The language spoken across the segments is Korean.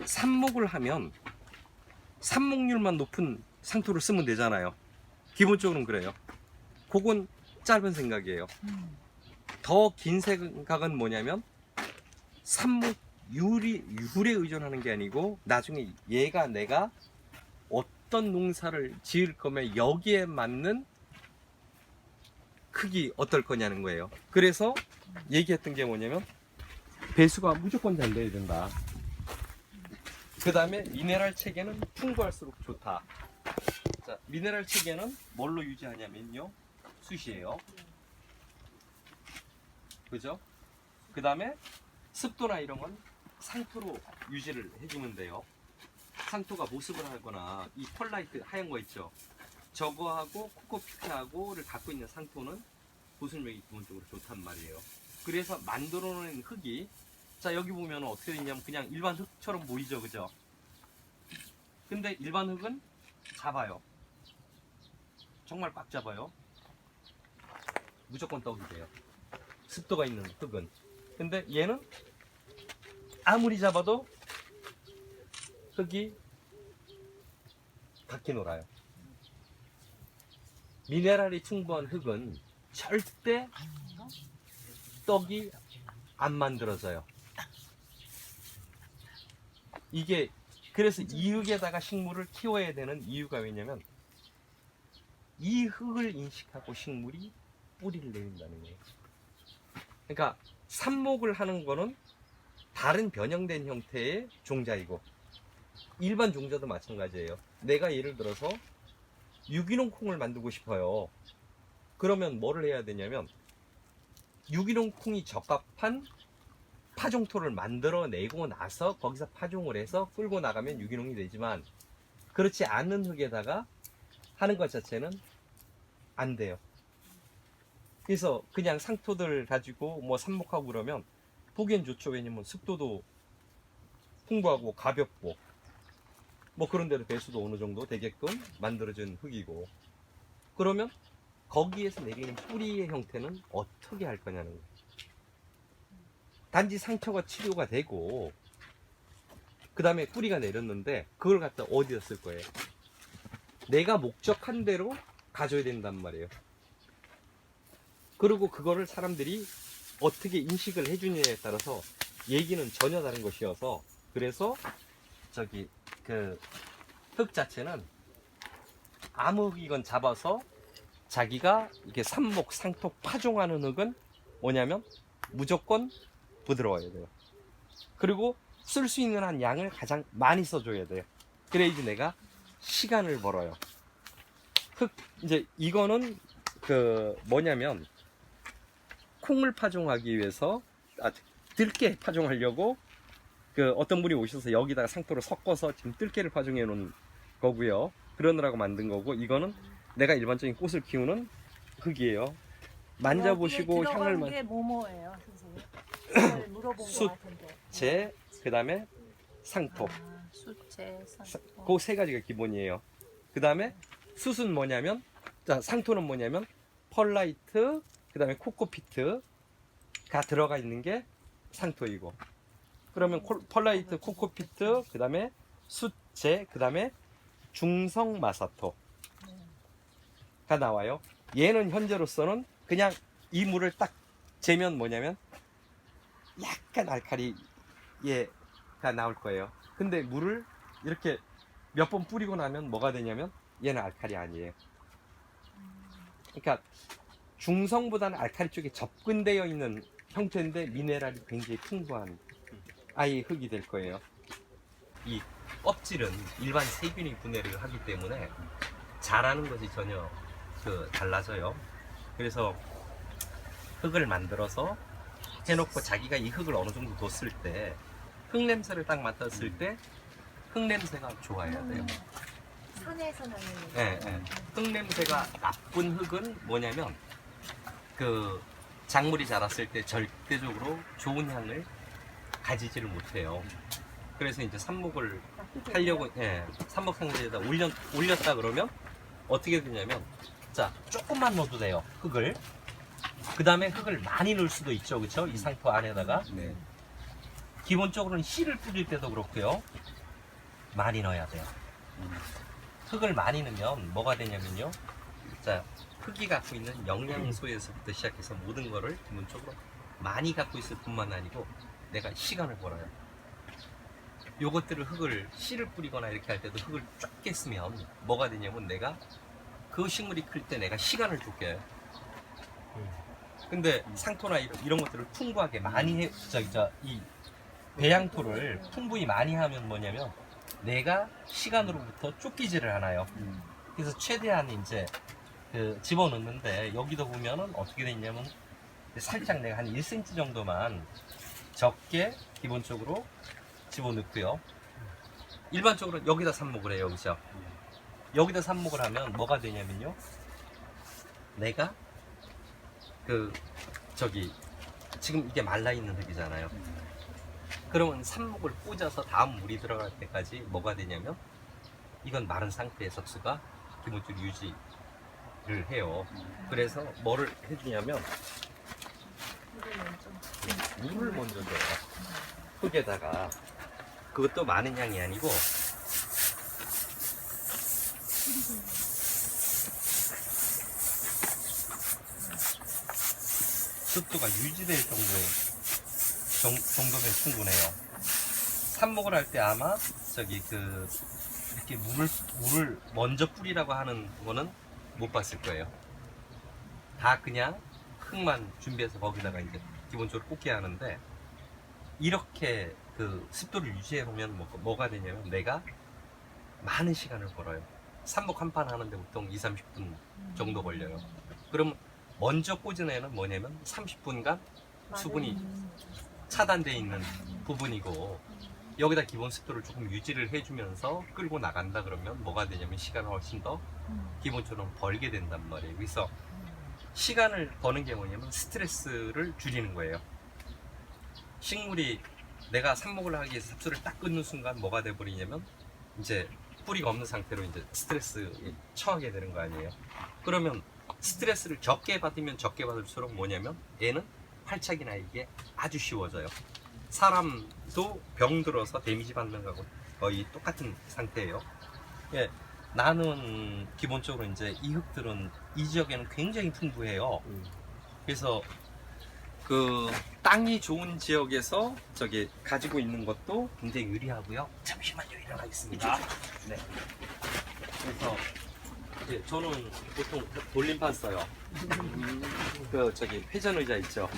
삽목을 하면 삽목률만 높은 상토를 쓰면 되잖아요. 기본적으로는 그래요. 그건 짧은 생각이에요. 더 긴 생각은 뭐냐면 삽목률에 의존하는 게 아니고 나중에 얘가 내가 어떤 농사를 지을 거면 여기에 맞는 크기 어떨 거냐는 거예요. 그래서 얘기했던 게 뭐냐면 배수가 무조건 잘 돼야 된다. 그 다음에 미네랄 체계는 풍부할수록 좋다. 자, 미네랄 체계는 뭘로 유지하냐면요, 숯이에요. 그죠? 그 다음에 습도나 이런 건 상토로 유지를 해주면 돼요. 상토가 모습을 하거나 이 펄라이트 하얀 거 있죠? 저거하고 코코피트하고를 갖고 있는 상토는 보습력이 기본적으로 좋단 말이에요. 그래서 만들어놓은 흙이, 자 여기 보면 어떻게 되냐면 그냥 일반 흙처럼 보이죠, 그죠? 근데 일반 흙은 잡아요. 정말 꽉 잡아요. 무조건 떡이 돼요. 습도가 있는 흙은. 근데 얘는 아무리 잡아도 흙이 각기 놀아요. 미네랄이 풍부한 흙은 절대 떡이 안 만들어져요. 이게 그래서 이 흙에다가 식물을 키워야 되는 이유가 왜냐면 이 흙을 인식하고 식물이 뿌리를 내린다는 거예요. 그러니까 삽목을 하는 거는 다른 변형된 형태의 종자이고 일반 종자도 마찬가지예요. 내가 예를 들어서 유기농 콩을 만들고 싶어요. 그러면 뭐를 해야 되냐면 유기농 콩이 적합한 파종토를 만들어내고 나서 거기서 파종을 해서 끌고 나가면 유기농이 되지만 그렇지 않은 흙에다가 하는 것 자체는 안 돼요. 그래서 그냥 상토들 가지고 뭐 삽목하고 그러면 보기엔 좋죠. 왜냐면 습도도 풍부하고 가볍고 뭐 그런 대로 배수도 어느 정도 되게끔 만들어진 흙이고, 그러면 거기에서 내리는 뿌리의 형태는 어떻게 할 거냐는 거예요. 단지 상처가 치료가 되고 그 다음에 뿌리가 내렸는데 그걸 갖다 어디다 쓸 거예요? 내가 목적한 대로 가져야 된단 말이에요. 그리고 그거를 사람들이 어떻게 인식을 해주느냐에 따라서 얘기는 전혀 다른 것이어서, 그래서 저기 그 흙 자체는 아무 흙이건 잡아서 자기가 이게 삽목 상토 파종하는 흙은 뭐냐면 무조건 부드러워야 돼요. 그리고 쓸 수 있는 한 양을 가장 많이 써줘야 돼요. 그래야지 내가 시간을 벌어요. 흙 이제 이거는 그 뭐냐면 콩을 파종하기 위해서 들깨 파종하려고 그 어떤 분이 오셔서 여기다가 상토를 섞어서 지금 들깨를 파종해 놓은 거고요. 그러느라고 만든 거고, 이거는 내가 일반적인 꽃을 키우는 흙이에요. 만져보시고 향을 게 뭐뭐예요, 선생님? 물어본 숯, 것 같은데. 재, 그 다음에 상토. 숫재, 상토. 그 세 가지가 기본이에요. 그 다음에 숯은 뭐냐면, 자, 상토는 뭐냐면 펄라이트, 그 다음에 코코피트가 들어가 있는 게 상토이고, 그러면 펄라이트, 코코피트, 그 다음에 숯재, 그 다음에 중성마사토가 나와요. 얘는 현재로서는 그냥 이 물을 딱 재면 뭐냐면 약간 알칼리가 나올 거예요. 근데 물을 이렇게 몇 번 뿌리고 나면 뭐가 되냐면 얘는 알칼리 아니에요. 그러니까 중성보다는 알칼리 쪽에 접근되어 있는 형태인데 미네랄이 굉장히 풍부한 아이 흙이 될 거예요. 이 껍질은 일반 세균이 분해를 하기 때문에 자라는 것이 전혀 달라져요. 그래서 흙을 만들어서 해놓고 자기가 이 흙을 어느 정도 뒀을 때 흙 냄새를 딱 맡았을 때 흙 냄새가 좋아야 돼요. 산에서 나는. 네, 네. 흙 냄새가 나쁜 흙은 뭐냐면 그 작물이 자랐을 때 절대적으로 좋은 향을 가지지를 못해요. 그래서 이제 삽목을 하려고, 삽목 상자에다 올렸다 그러면 어떻게 되냐면, 자, 조금만 넣어도 돼요, 흙을. 그 다음에 흙을 많이 넣을 수도 있죠, 그쵸? 이 상토 안에다가. 네. 기본적으로는 씨를 뿌릴 때도 그렇고요. 많이 넣어야 돼요. 흙을 많이 넣으면 뭐가 되냐면요. 자, 흙이 갖고 있는 영양소에서부터 시작해서 모든 거를 기본적으로 많이 갖고 있을 뿐만 아니고 내가 시간을 벌어요. 요것들을 흙을 씨를 뿌리거나 이렇게 할 때도 흙을 쫙 깼으면 뭐가 되냐면 내가 그 식물이 클 때 내가 시간을 쫓겨요. 근데 상토나 이런 것들을 풍부하게 많이 해, 이 배양토를 풍부히 많이 하면 뭐냐면 내가 시간으로부터 쫓기지를 않아요. 그래서 최대한 이제 그 집어넣는데 여기도 보면은 어떻게 됐냐면 살짝 내가 한 1cm 정도만 적게 기본적으로 집어넣고요. 일반적으로 여기다 삽목을 해요. 그죠? 여기다 삽목을 하면 뭐가 되냐면요. 내가 지금 이게 말라있는 흙이잖아요. 그러면 삽목을 꽂아서 다음 물이 들어갈 때까지 뭐가 되냐면 이건 마른 상태의 섭수가 기본적으로 유지를 해요. 그래서 뭐를 해주냐면 물을 먼저 줘요. 흙에다가 그것도 많은 양이 아니고 습도가 유지될 정도면 충분해요. 삽목을 할 때 아마 이렇게 물을 먼저 뿌리라고 하는 거는 못 봤을 거예요. 다 그냥 흙만 준비해서 거기다가 이제 기본적으로 꽂게 하는데 이렇게 그 습도를 유지해 보면 뭐가 되냐면 내가 많은 시간을 벌어요. 삽목 한 판 하는데 보통 2-30분 정도 걸려요. 그럼 먼저 꽂은 애는 뭐냐면 30분간 수분이 차단되어 있는 부분이고 여기다 기본 습도를 조금 유지를 해주면서 끌고 나간다 그러면 뭐가 되냐면 시간을 훨씬 더 기본적으로 벌게 된단 말이에요. 그래서 시간을 버는 게 뭐냐면 스트레스를 줄이는 거예요. 식물이 내가 삽목을 하기 위해서 삽수를 딱 끊는 순간 뭐가 돼버리냐면 이제 뿌리가 없는 상태로 이제 스트레스에 처하게 되는 거 아니에요. 그러면 스트레스를 적게 받으면 적게 받을수록 뭐냐면 얘는 활착이나 이게 아주 쉬워져요. 사람도 병 들어서 데미지 받는 거하고 거의 똑같은 상태예요. 예, 나는 기본적으로 이제 이 흙들은 이 지역에는 굉장히 풍부해요. 그래서 그 땅이 좋은 지역에서 가지고 있는 것도 굉장히 유리하고요. 잠시만요, 일어나겠습니다. 네. 그래서 저는 보통 돌림판 써요. 회전 의자 있죠.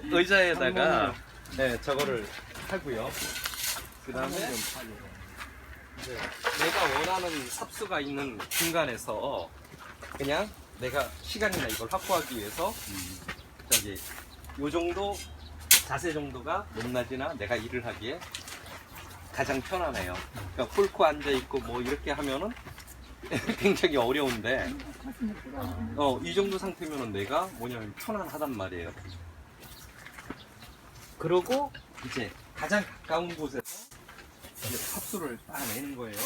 의자에다가 저거를 하고요. 그 다음에 내가 원하는 삽수가 있는 중간에서 그냥 내가 시간이나 이걸 확보하기 위해서 요 정도 자세 정도가 높낮이나 내가 일을 하기에 가장 편하네요. 그러니까 폴코 앉아 있고 뭐 이렇게 하면은 굉장히 어려운데 이 정도 상태면은 내가 뭐냐면 편안하단 말이에요. 그러고 이제 가장 가까운 곳에서 이제 삽수를 딱 내는 거예요.